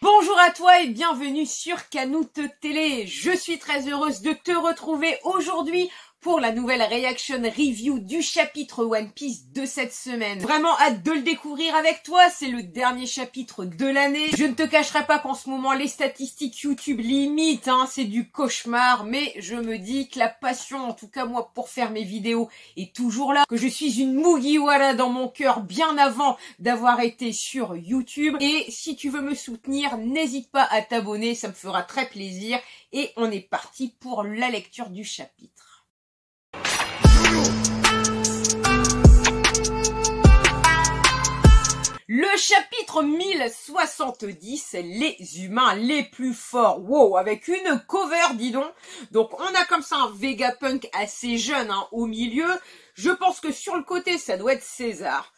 Bonjour à toi et bienvenue sur Canoute Télé. Je suis très heureuse de te retrouver aujourd'hui pour la nouvelle reaction review du chapitre One Piece de cette semaine. Vraiment hâte de le découvrir avec toi, c'est le dernier chapitre de l'année. Je ne te cacherai pas qu'en ce moment les statistiques YouTube limitent, c'est du cauchemar, mais je me dis que la passion, en tout cas moi pour faire mes vidéos, est toujours là, que je suis une Mugiwara dans mon cœur bien avant d'avoir été sur YouTube. Et si tu veux me soutenir, n'hésite pas à t'abonner, ça me fera très plaisir. Et on est parti pour la lecture du chapitre. Le chapitre 1070, les humains les plus forts. Wow, avec une cover, dis donc. Donc on a comme ça un Vegapunk assez jeune au milieu. Je pense que sur le côté, ça doit être César.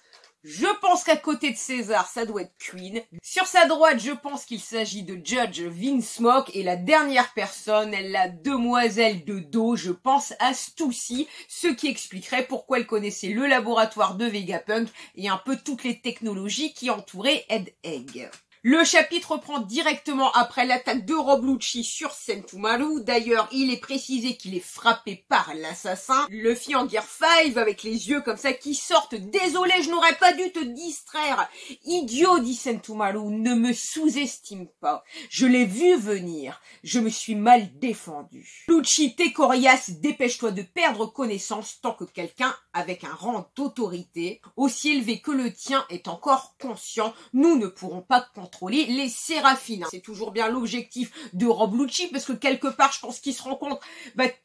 Je pense qu'à côté de César, ça doit être Queen. Sur sa droite, je pense qu'il s'agit de Judge Vinsmoke. Et la dernière personne, la demoiselle de dos, je pense à Stussy, ce qui expliquerait pourquoi elle connaissait le laboratoire de Vegapunk et un peu toutes les technologies qui entouraient Ed Egg. Le chapitre reprend directement après l'attaque de Rob Lucci sur Sentomaru. D'ailleurs, il est précisé qu'il est frappé par l'assassin. Luffy en Gear 5 avec les yeux comme ça qui sortent. Désolé, je n'aurais pas dû te distraire. Idiot, dit Sentomaru, ne me sous-estime pas. Je l'ai vu venir. Je me suis mal défendu. Lucci, t'es coriace, dépêche-toi de perdre connaissance tant que quelqu'un avec un rang d'autorité aussi élevé que le tien est encore conscient. Nous ne pourrons pas contrôler les séraphines. C'est toujours bien l'objectif de Rob Lucci parce que quelque part je pense qu'il se rend compte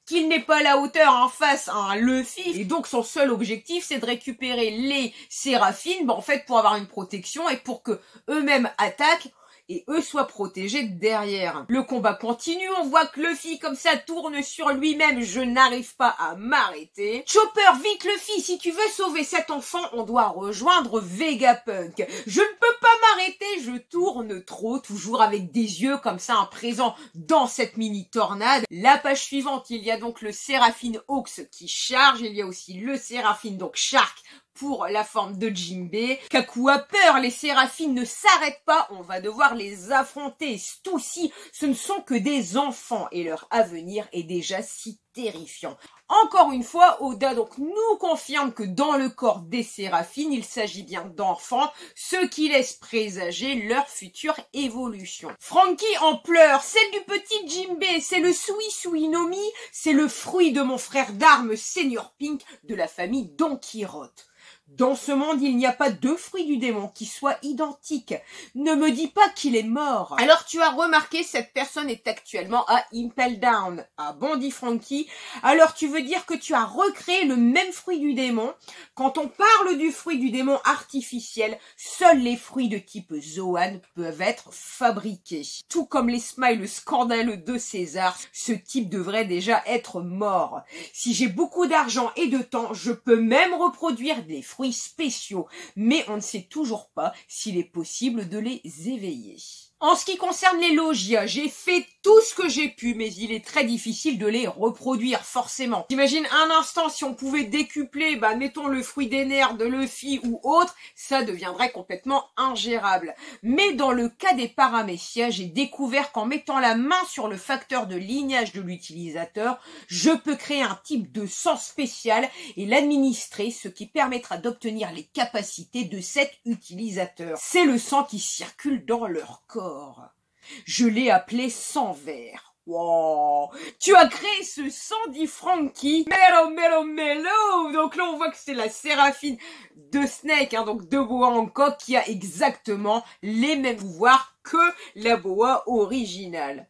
qu'il n'est pas à la hauteur face à un Luffy et donc son seul objectif c'est de récupérer les séraphines en fait pour avoir une protection et pour que eux-mêmes attaquent et eux soient protégés derrière. Le combat continue, on voit que Luffy comme ça tourne sur lui-même, je n'arrive pas à m'arrêter. Chopper, vite Luffy, si tu veux sauver cet enfant, on doit rejoindre Vegapunk. Je ne peux pas m'arrêter, je tourne trop, toujours avec des yeux comme ça présents dans cette mini tornade. La page suivante, il y a donc le Seraphine Hawks qui charge, il y a aussi le Seraphine donc Shark pour la forme de Jinbei. Kaku a peur, les séraphines ne s'arrêtent pas, on va devoir les affronter. Stussy, ce ne sont que des enfants et leur avenir est déjà si terrifiant. Encore une fois, Oda donc nous confirme que dans le corps des séraphines, il s'agit bien d'enfants, ce qui laisse présager leur future évolution. Franky en pleure, celle du petit Jinbei, c'est le Sui Nomi, c'est le fruit de mon frère d'armes Senior Pink de la famille Don Quirote. Dans ce monde, il n'y a pas deux fruits du démon qui soient identiques. Ne me dis pas qu'il est mort. Alors tu as remarqué, cette personne est actuellement à Impel Down. Ah bon, dit Franky. Alors tu veux dire que tu as recréé le même fruit du démon. Quand on parle du fruit du démon artificiel, seuls les fruits de type Zoan peuvent être fabriqués. Tout comme les smiles scandaleux de César, ce type devrait déjà être mort. Si j'ai beaucoup d'argent et de temps, je peux même reproduire des fruits spéciaux, mais on ne sait toujours pas s'il est possible de les éveiller. En ce qui concerne les logias, j'ai fait tout ce que j'ai pu, mais il est très difficile de les reproduire, forcément. T'imagines un instant, si on pouvait décupler, mettons le fruit des nerfs de Luffy ou autre, ça deviendrait complètement ingérable. Mais dans le cas des paramécias, j'ai découvert qu'en mettant la main sur le facteur de lignage de l'utilisateur, je peux créer un type de sang spécial et l'administrer, ce qui permettra d'obtenir les capacités de cet utilisateur. C'est le sang qui circule dans leur corps. Je l'ai appelé sang vert. Wow, tu as créé ce sang, dit Franky. Melo. Donc là, on voit que c'est la séraphine de Snake, donc de Boa Hancock, qui a exactement les mêmes pouvoirs que la Boa originale.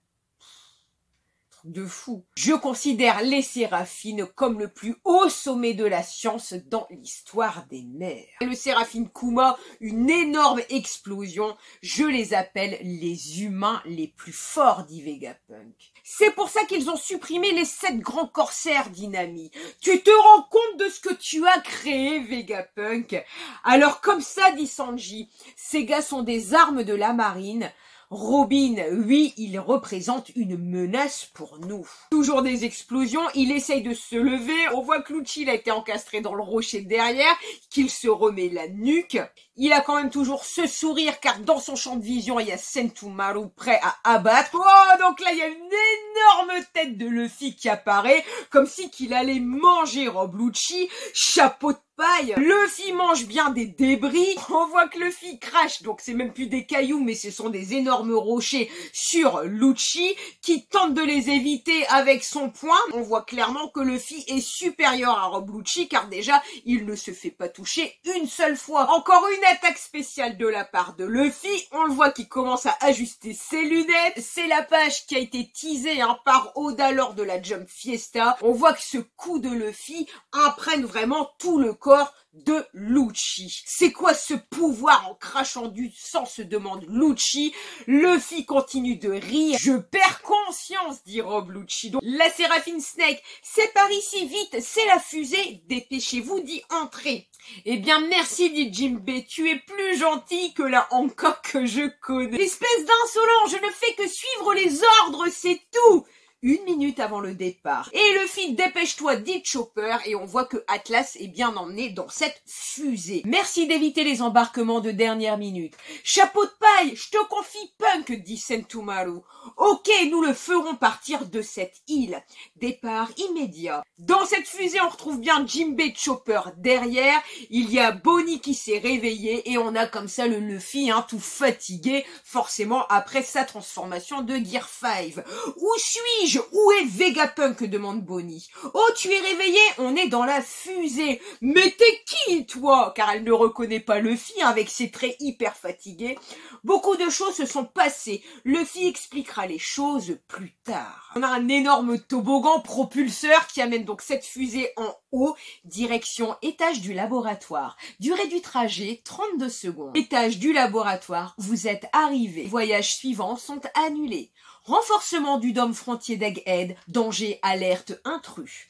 De fou. Je considère les séraphines comme le plus haut sommet de la science dans l'histoire des mers. Le séraphine Kuma, une énorme explosion, je les appelle les humains les plus forts, dit Vegapunk. C'est pour ça qu'ils ont supprimé les 7 grands corsaires, dit Nami. Tu te rends compte de ce que tu as créé, Vegapunk? Alors comme ça, dit Sanji, ces gars sont des armes de la marine. Robin, oui, il représente une menace pour nous. Toujours des explosions, il essaye de se lever, on voit que Lucci il a été encastré dans le rocher derrière, qu'il se remet la nuque. Il a quand même toujours ce sourire car dans son champ de vision, il y a Sentomaru prêt à abattre. Oh, donc là, il y a une énorme tête de Luffy qui apparaît, comme si qu'il allait manger Rob Lucci, chapeau de paille. Luffy mange bien des débris. On voit que Luffy crache, donc c'est même plus des cailloux, mais ce sont des énormes rochers sur Lucci, qui tente de les éviter avec son poing. On voit clairement que Luffy est supérieur à Rob Lucci, car déjà, il ne se fait pas toucher une seule fois. Encore une attaque spéciale de la part de Luffy. On le voit qui commence à ajuster ses lunettes. C'est la page qui a été teasée par Oda lors de la Jump Fiesta. On voit que ce coup de Luffy imprègne vraiment tout le corps de Lucci. C'est quoi ce pouvoir en crachant du sang, se demande Lucci. Luffy continue de rire. Je perds conscience, dit Rob Lucci. Donc, la Séraphine Snake, c'est par ici, vite, c'est la fusée, dépêchez-vous d'y entrer. Eh bien, merci, dit Jinbei, tu es plus gentil que la Hancock que je connais. Espèce d'insolent, je ne fais que suivre les ordres, c'est tout. 1 minute avant le départ. Et Luffy, dépêche-toi, dit Chopper, et on voit que Atlas est bien emmené dans cette fusée. Merci d'éviter les embarquements de dernière minute. Chapeau de paille, je te confie Punk, dit Sentomaru. Ok, nous le ferons partir de cette île. Départ immédiat. Dans cette fusée, on retrouve bien Jinbei Chopper derrière. Il y a Bonnie qui s'est réveillé et on a comme ça le Luffy tout fatigué, forcément après sa transformation de Gear 5. Où suis-je? Où est Vegapunk? Demande Bonnie. Oh, tu es réveillé? On est dans la fusée. Mais t'es qui, toi? Car elle ne reconnaît pas Luffy avec ses traits hyper fatigués. Beaucoup de choses se sont passées. Luffy expliquera les choses plus tard. On a un énorme toboggan propulseur qui amène donc cette fusée en haut, direction étage du laboratoire. Durée du trajet, 32 secondes. Étage du laboratoire, vous êtes arrivés. Voyages suivants sont annulés. Renforcement du dôme frontier d'Egghead, danger, alerte, intrus.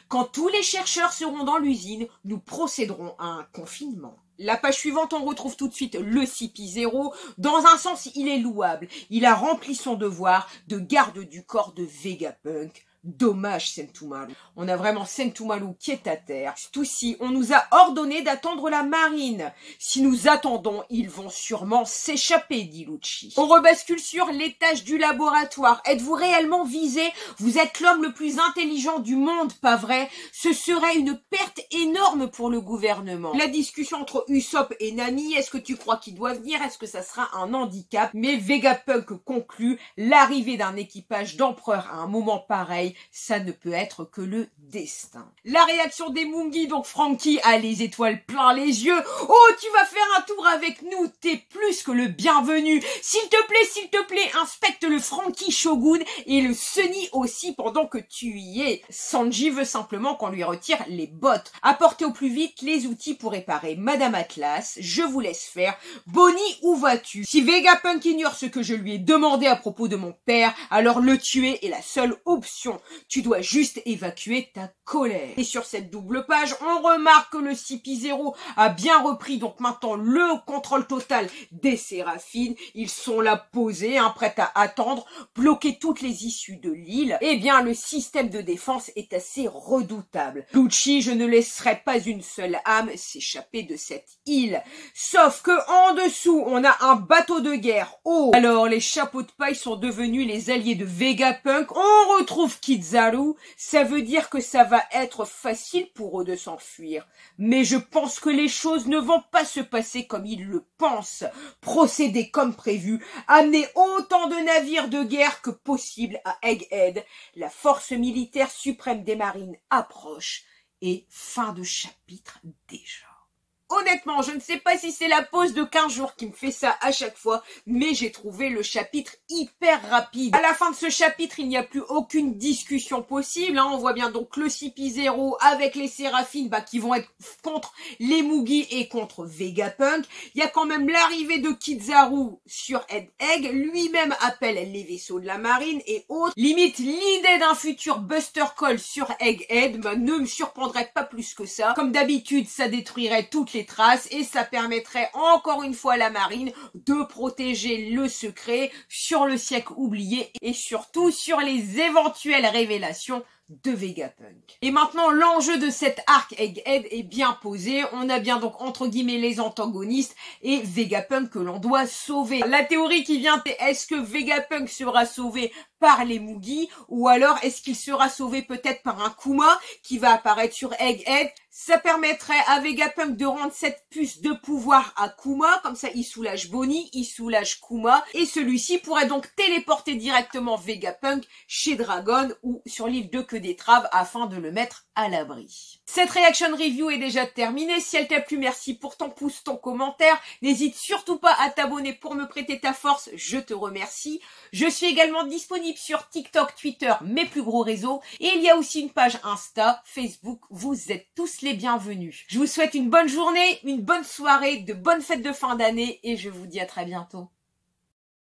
Quand tous les chercheurs seront dans l'usine, nous procéderons à un confinement. La page suivante, on retrouve tout de suite le CP0. Dans un sens, il est louable. Il a rempli son devoir de garde du corps de Vegapunk. Dommage, Sentomaru. On a vraiment Sentomaru qui est à terre. Tout-ci, on nous a ordonné d'attendre la marine. Si nous attendons, ils vont sûrement s'échapper, dit Lucci. On rebascule sur l'étage du laboratoire. Êtes-vous réellement visé? Vous êtes l'homme le plus intelligent du monde, pas vrai? Ce serait une perte énorme pour le gouvernement. La discussion entre Usopp et Nami, est-ce que tu crois qu'il doit venir? Est-ce que ça sera un handicap? Mais Vegapunk conclut, l'arrivée d'un équipage d'empereur à un moment pareil, ça ne peut être que le destin. La réaction des Mungi, donc Franky a les étoiles plein les yeux. Oh, tu vas faire un tour avec nous, t'es plus que le bienvenu. S'il te plaît, inspecte le Franky Shogun et le Sunny aussi pendant que tu y es. Sanji veut simplement qu'on lui retire les bottes. Apportez au plus vite les outils pour réparer Madame Atlas. Je vous laisse faire. Bonnie, où vas-tu? Si Vegapunk ignore ce que je lui ai demandé à propos de mon père, alors le tuer est la seule option. Tu dois juste évacuer ta colère. Et sur cette double page, on remarque que le CP0 a bien repris donc maintenant le contrôle total des Séraphines. Ils sont là posés, prêts à attendre, bloquer toutes les issues de l'île. Eh bien, le système de défense est assez redoutable. Lucci, je ne laisserai pas une seule âme s'échapper de cette île. Sauf que en dessous, on a un bateau de guerre. Oh! Alors, les chapeaux de paille sont devenus les alliés de Vegapunk. On retrouve Kizaru. Ça veut dire que ça va être facile pour eux de s'enfuir. Mais je pense que les choses ne vont pas se passer comme ils le pensent. Procéder comme prévu, amener autant de navires de guerre que possible à Egghead. La force militaire suprême des marines approche. Et fin de chapitre déjà. Honnêtement, je ne sais pas si c'est la pause de 15 jours qui me fait ça à chaque fois, mais j'ai trouvé le chapitre hyper rapide. À la fin de ce chapitre, il n'y a plus aucune discussion possible. On voit bien donc le CP0 avec les Séraphines qui vont être contre les Mugi et contre Vegapunk. Il y a quand même l'arrivée de Kizaru sur Egg. Lui-même appelle les vaisseaux de la marine et autres. Limite, l'idée d'un futur Buster Call sur Egghead ne me surprendrait pas plus que ça. Comme d'habitude, ça détruirait toutes les ses traces et ça permettrait encore une fois à la marine de protéger le secret sur le siècle oublié et surtout sur les éventuelles révélations de Vegapunk. Et maintenant, l'enjeu de cet arc Egghead est bien posé. On a bien donc entre guillemets les antagonistes et Vegapunk que l'on doit sauver. La théorie qui vient, c'est est-ce que Vegapunk sera sauvé par les Mugi ou alors est-ce qu'il sera sauvé peut-être par un Kuma qui va apparaître sur Egghead? Ça permettrait à Vegapunk de rendre cette puce de pouvoir à Kuma, comme ça il soulage Bonnie, il soulage Kuma, et celui-ci pourrait donc téléporter directement Vegapunk chez Dragon ou sur l'île de Queue d'Étrave afin de le mettre à l'abri. Cette reaction review est déjà terminée. Si elle t'a plu, merci pour ton pouce, ton commentaire. N'hésite surtout pas à t'abonner pour me prêter ta force, je te remercie. Je suis également disponible sur TikTok, Twitter, mes plus gros réseaux. Et il y a aussi une page Insta, Facebook, vous êtes tous les bienvenus. Je vous souhaite une bonne journée, une bonne soirée, de bonnes fêtes de fin d'année et je vous dis à très bientôt.